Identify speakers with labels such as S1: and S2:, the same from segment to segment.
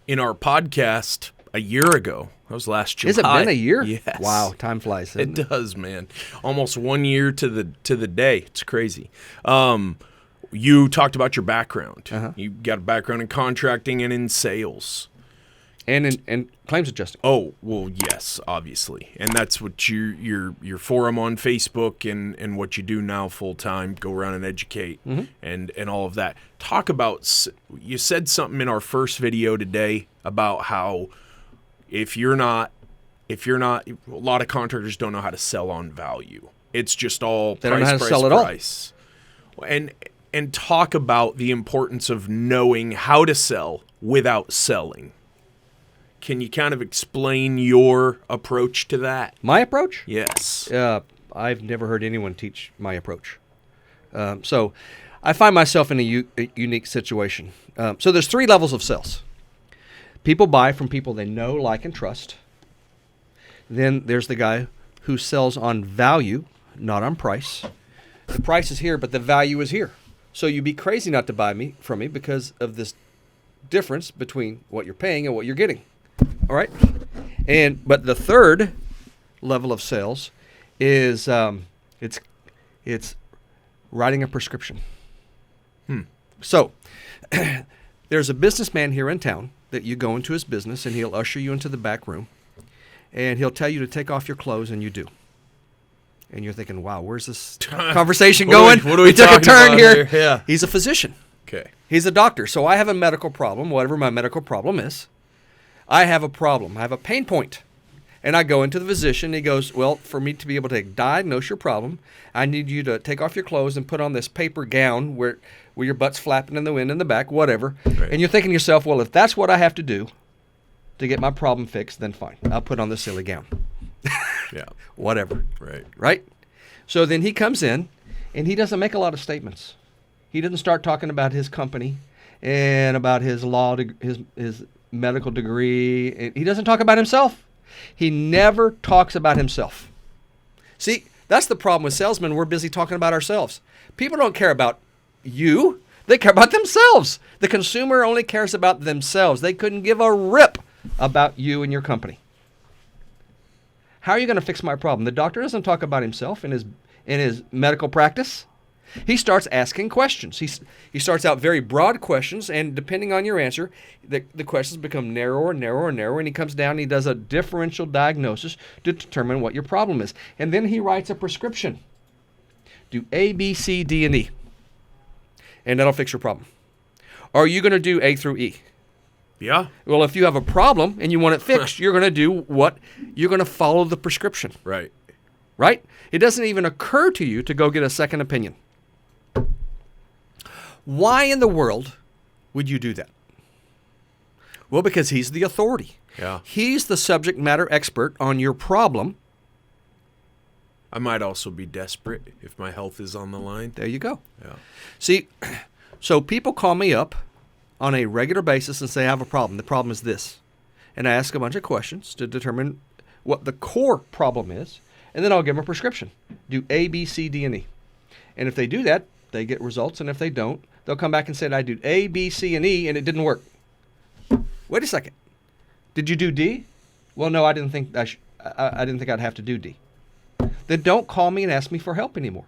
S1: in our podcast a year ago. That was last July.
S2: Has it been a year?
S1: Yes.
S2: Wow, time flies.
S1: It does, man. Almost 1 year to the day. It's crazy. You talked about your background.
S2: Uh-huh.
S1: You got a background in contracting and in sales.
S2: And in claims adjusting.
S1: Oh, well, yes, obviously. And that's what your forum on Facebook and what you do now full time, go around and educate and all of that. Talk about, you said something in our first video today about how if you're not, a lot of contractors don't know how to sell on value. It's just all
S2: they don't know how to sell at all.
S1: And talk about the importance of knowing how to sell without selling. Can you kind of explain your approach to that?
S2: My approach?
S1: Yes.
S2: I've never heard anyone teach my approach. So I find myself in a unique situation. So there's 3 levels of sales. People buy from people they know, like, and trust. Then there's the guy who sells on value, not on price. The price is here, but the value is here. So you'd be crazy not to buy from me because of this difference between what you're paying and what you're getting. All right? But the third level of sales is it's writing a prescription. So there's a businessman here in town that you go into his business and he'll usher you into the back room and he'll tell you to take off your clothes, and you do. And you're thinking, wow, where's this conversation going?
S1: What are we
S2: took a turn
S1: about
S2: here.
S1: Yeah.
S2: He's a physician.
S1: Okay.
S2: He's a doctor. So I have a medical problem, whatever my medical problem is. I have a problem. I have a pain point. And I go into the physician. He goes, well, for me to be able to diagnose your problem, I need you to take off your clothes and put on this paper gown where your butt's flapping in the wind in the back, whatever. Right. And you're thinking to yourself, well, if that's what I have to do to get my problem fixed, then fine. I'll put on the silly gown.
S1: Yeah.
S2: Whatever.
S1: Right.
S2: So then he comes in, and he doesn't make a lot of statements. He doesn't start talking about his company and about his his medical degree. He doesn't talk about himself. He never talks about himself. See, that's the problem with salesmen. We're busy talking about ourselves. People don't care about you. They care about themselves. The consumer only cares about themselves. They couldn't give a rip about you and your company. How are you going to fix my problem? The doctor doesn't talk about himself in his medical practice. He starts asking questions. He starts out very broad questions, and depending on your answer, the questions become narrower and narrower and narrower, and he comes down and he does a differential diagnosis to determine what your problem is. And then he writes a prescription. Do A, B, C, D, and E. And that'll fix your problem. Are you going to do A through E?
S1: Yeah.
S2: Well, if you have a problem and you want it fixed, you're going to do what? You're going to follow the prescription.
S1: Right.
S2: Right? It doesn't even occur to you to go get a second opinion. Why in the world would you do that? Well, because he's the authority.
S1: Yeah.
S2: He's the subject matter expert on your problem.
S1: I might also be desperate if my health is on the line.
S2: There you go.
S1: Yeah.
S2: See, so people call me up on a regular basis and say, I have a problem. The problem is this. And I ask a bunch of questions to determine what the core problem is, and then I'll give them a prescription. Do A, B, C, D, and E. And if they do that, they get results, and if they don't, they'll come back and say, I did A, B, C, and E, and it didn't work. Wait a second. Did you do D? Well, no, I didn't think I didn't think I'd have to do D. Then don't call me and ask me for help anymore.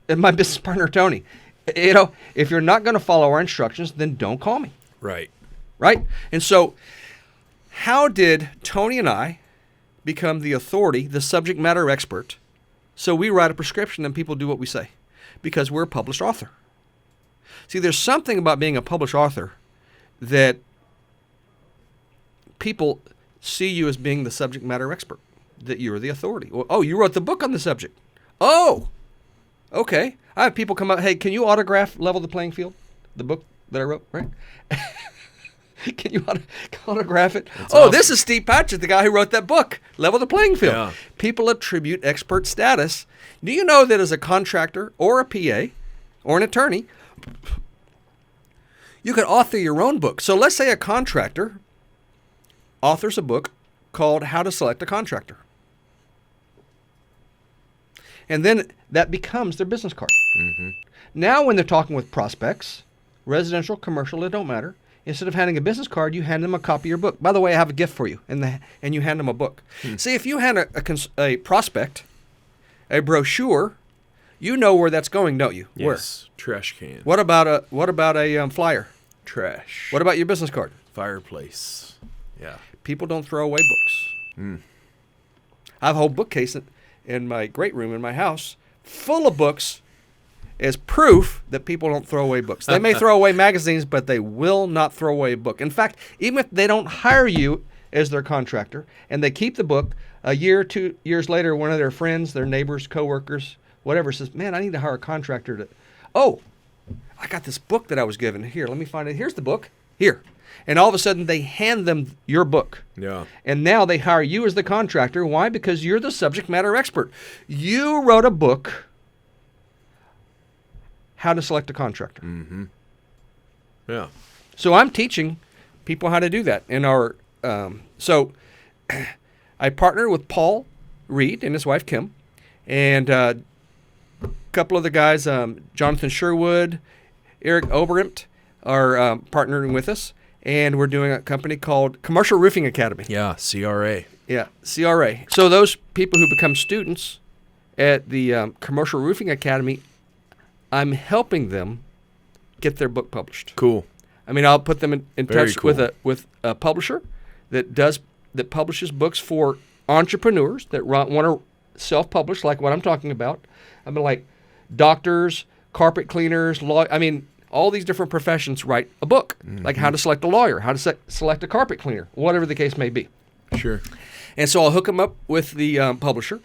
S2: And my business partner, Tony, if you're not going to follow our instructions, then don't call me.
S1: Right.
S2: Right? And so how did Tony and I become the authority, the subject matter expert? So we write a prescription and people do what we say because we're a published author. See, there's something about being a published author that people see you as being the subject matter expert, that you're the authority. Well, oh, you wrote the book on the subject. Oh, okay. I have people come up, hey, can you autograph Level the Playing Field? The book that I wrote, right? Can you autograph it? That's awesome. This is Steve Patchett, the guy who wrote that book, Level the Playing Field. Yeah. People attribute expert status. Do you know that as a contractor or a PA or an attorney, you could author your own book? So let's say a contractor authors a book called How to Select a Contractor. And then that becomes their business card. Mm-hmm. Now when they're talking with prospects, residential, commercial, it don't matter. Instead of handing a business card, you hand them a copy of your book. By the way, I have a gift for you, and you hand them a book. See, if you hand a prospect a brochure, you know where that's going, don't you?
S1: Yes. Trash can.
S2: Where? What about a flyer?
S1: Trash.
S2: What about your business card?
S1: Fireplace. Yeah.
S2: People don't throw away books. I have a whole bookcase in my great room in my house full of books as proof that people don't throw away books. They may throw away magazines, but they will not throw away a book. In fact, even if they don't hire you as their contractor and they keep the book, a year, 2 years later, one of their friends, their neighbors, coworkers, whatever, says, man, I need to hire a contractor to, I got this book that I was given. Here, let me find it. Here's the book. Here. And all of a sudden, they hand them your book.
S1: Yeah.
S2: And now they hire you as the contractor. Why? Because you're the subject matter expert. You wrote a book, How to Select a Contractor.
S1: Mm-hmm. Yeah.
S2: So I'm teaching people how to do that. In our so I partnered with Paul Reed and his wife Kim, and a couple of the guys, Jonathan Sherwood, Eric Oberempt, are partnering with us, and we're doing a company called Commercial Roofing Academy.
S1: Yeah, CRA.
S2: Yeah, CRA. So those people who become students at the Commercial Roofing Academy, I'm helping them get their book published.
S1: Cool.
S2: I mean, I'll put them in
S1: Very
S2: touch
S1: cool.
S2: with a publisher that publishes books for entrepreneurs that want to self-publish, like what I'm talking about. I mean, like doctors, carpet cleaners, all these different professions write a book, like how to select a lawyer, how to select a carpet cleaner, whatever the case may be.
S1: Sure.
S2: And so I'll hook them up with the publisher.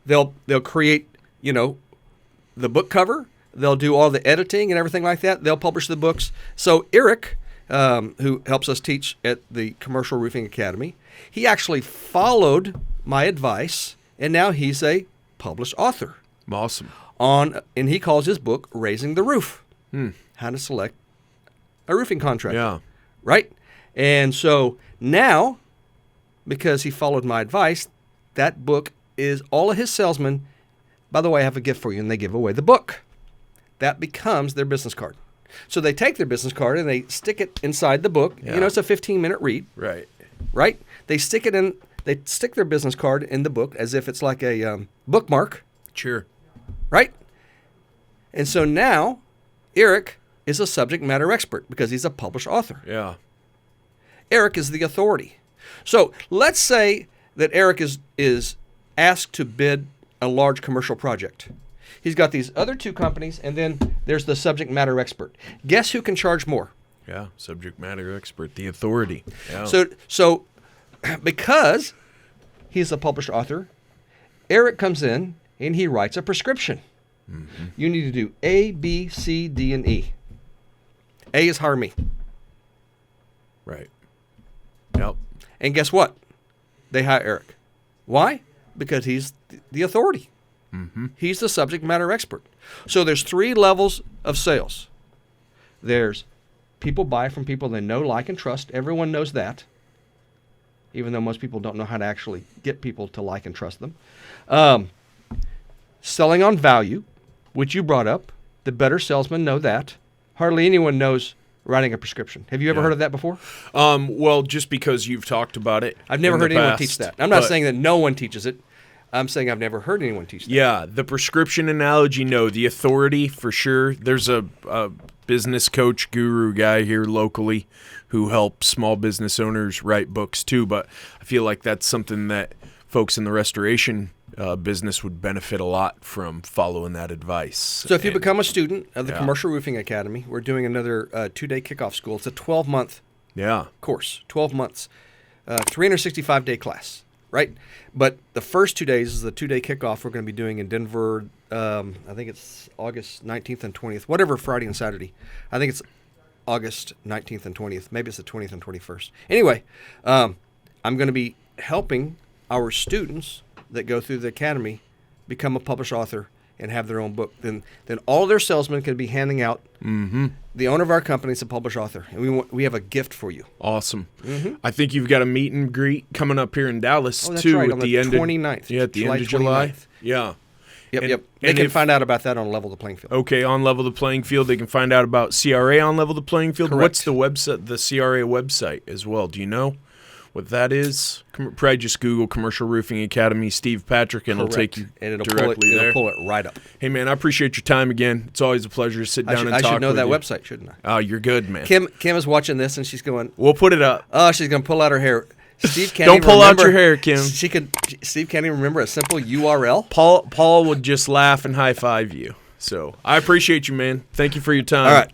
S2: They'll create, the book cover. They'll do all the editing and everything like that. They'll publish the books. So Eric, who helps us teach at the Commercial Roofing Academy, he actually followed my advice, and now he's a published author.
S1: Awesome.
S2: And he calls his book Raising the Roof, How to Select a Roofing Contractor.
S1: Yeah.
S2: Right? And so now, because he followed my advice, that book is all of his salesmen. By the way, I have a gift for you, and they give away the book. That becomes their business card. So they take their business card and they stick it inside the book.
S1: Yeah.
S2: It's a 15-minute read.
S1: Right.
S2: Right? They stick their business card in the book as if it's like a bookmark.
S1: Sure.
S2: Right? And so now Eric is a subject matter expert because he's a published author.
S1: Yeah.
S2: Eric is the authority. So let's say that Eric is asked to bid a large commercial project. He's got these other two companies, and then there's the subject matter expert. Guess who can charge more?
S1: Yeah. Subject matter expert, the authority. Yeah.
S2: So because he's a published author, Eric comes in and he writes a prescription. Mm-hmm. You need to do A, B, C, D, and E. A is hire me.
S1: Right. Yep.
S2: And guess what? They hire Eric. Why? Because he's the authority.
S1: Mm-hmm.
S2: He's the subject matter expert. So there's 3 levels of sales. There's people buy from people they know, like, and trust. Everyone knows that, even though most people don't know how to actually get people to like and trust them. Selling on value, which you brought up. The better salesmen know that. Hardly anyone knows writing a prescription. Have you ever heard of that before?
S1: Well, just because you've talked about it.
S2: I've never
S1: in
S2: heard
S1: the
S2: anyone
S1: past,
S2: teach that. I'm not saying that no one teaches it. I'm saying I've never heard anyone teach that.
S1: Yeah, the prescription analogy, no. The authority, for sure. There's a business coach guru guy here locally who helps small business owners write books too, but I feel like that's something that folks in the restoration business would benefit a lot from following that advice.
S2: So if you become a student of the Commercial Roofing Academy, we're doing another 2-day kickoff school. It's a 12-month course, 12 months, 365-day class. Right? But the first 2 days is the 2-day kickoff we're going to be doing in Denver. I think it's August 19th and 20th, whatever, Friday and Saturday. I think it's August 19th and 20th. Maybe it's the 20th and 21st. Anyway, I'm going to be helping our students that go through the academy become a published author and have their own book. Then all their salesmen can be handing out. Mm-hmm. The owner of our company is a published author, and we have a gift for you.
S1: Awesome. Mm-hmm. I think you've got a meet and greet coming up here in Dallas
S2: that's
S1: too
S2: right,
S1: at
S2: on
S1: the end
S2: 29th.
S1: At the end of July.
S2: 29th.
S1: Yeah.
S2: Yep. They can find out about that on Level the Playing Field.
S1: Okay, on Level the Playing Field, they can find out about CRA on Level the Playing Field.
S2: Correct.
S1: What's the website, the CRA website as well? Do you know what that is? Probably just Google Commercial Roofing Academy Steve Patrick, and it'll take you directly there.
S2: It'll pull it right up.
S1: Hey, man, I appreciate your time again. It's always a pleasure to sit down and talk with you.
S2: I should know that website, shouldn't I?
S1: Oh, you're good, man.
S2: Kim is watching this, and she's going,
S1: we'll put it up.
S2: oh, she's going to pull out her hair. Steve can't
S1: Don't
S2: even
S1: pull
S2: remember,
S1: out your hair, Kim.
S2: Steve can't even remember a simple URL.
S1: Paul would just laugh and high-five you. So I appreciate you, man. Thank you for your time.
S2: All right.